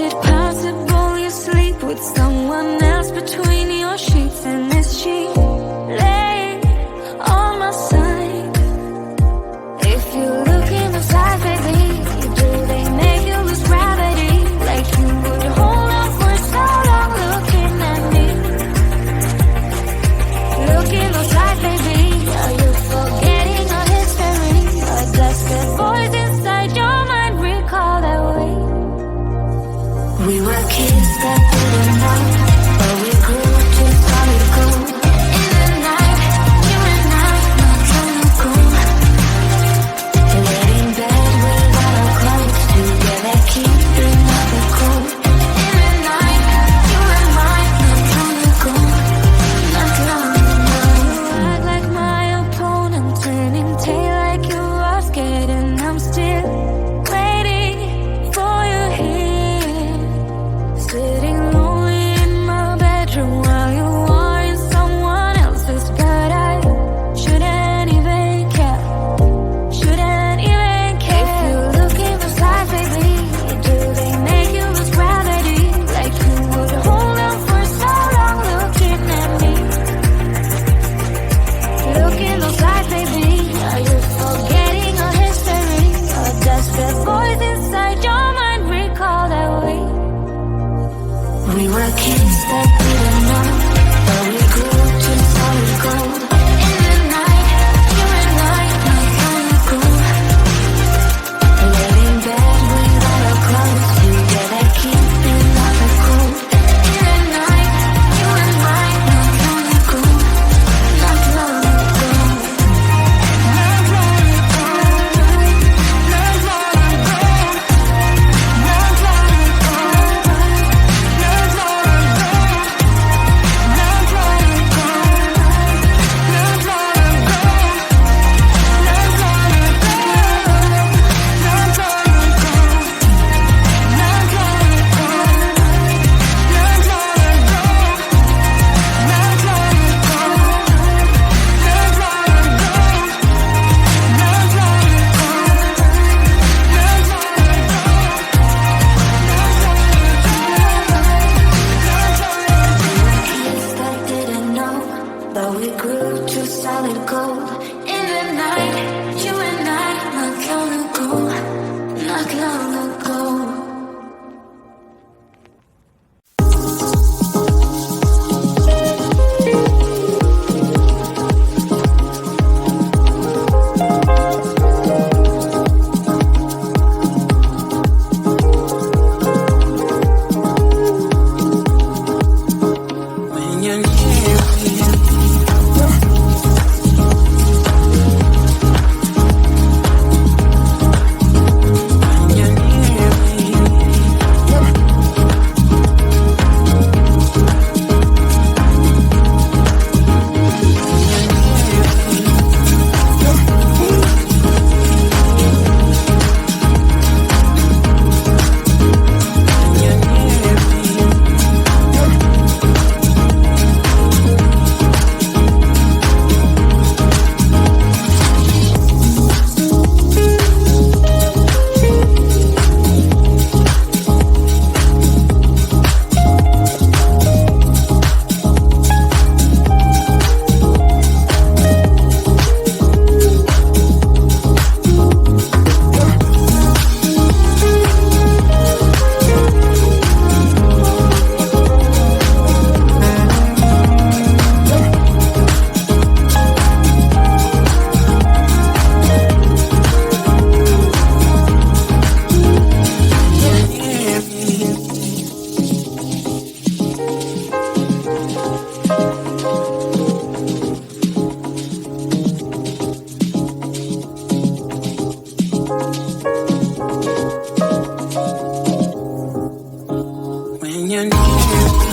it possible you sleep with someone else between your sheets? And is she laying on my side? If you look in the side, baby, do they make you lose gravity? Like you would hold on for so long looking at me. Look in the side, baby, are you forgetting our history? Or does the voice inside your mind recall that way? We were kids that didn't know, but we grew to solid gold. In the night, you and I, not trying to go. Laid in bed without our clothes, together keeping up the cold. In the night, you and I, not trying to go. Not long ago. Act like my opponent, turning tail like you are scared, and I'm still waiting for you here. Sitting lonely in my bedroom while you are in someone else's, but I shouldn't even care. Shouldn't even care. If you look in the side, baby, do they make you lose gravity? Like you would hold on for so long looking at me. Look in the side, baby, are you forgetting our history? Or does the voice inside your mind recall that way? We were kids that didn't know, but we grew to solid gold. In the night, you and I, not trying to go. Laid in bed without our clothes, together keeping up the cold. In the night, you and I, not trying to go. Not long ago. Not long ago. Not long ago. Not long ago. Not long ago. Not long ago. Not long ago. Not long ago. Not long ago. Not long ago. Not long ago. Not long ago. Not long Kids that didn't know, but we grew to solid gold. In the night, you and I, not long ago, not long ago. When you're near me, when you're near me, when you're near me. When you're near me.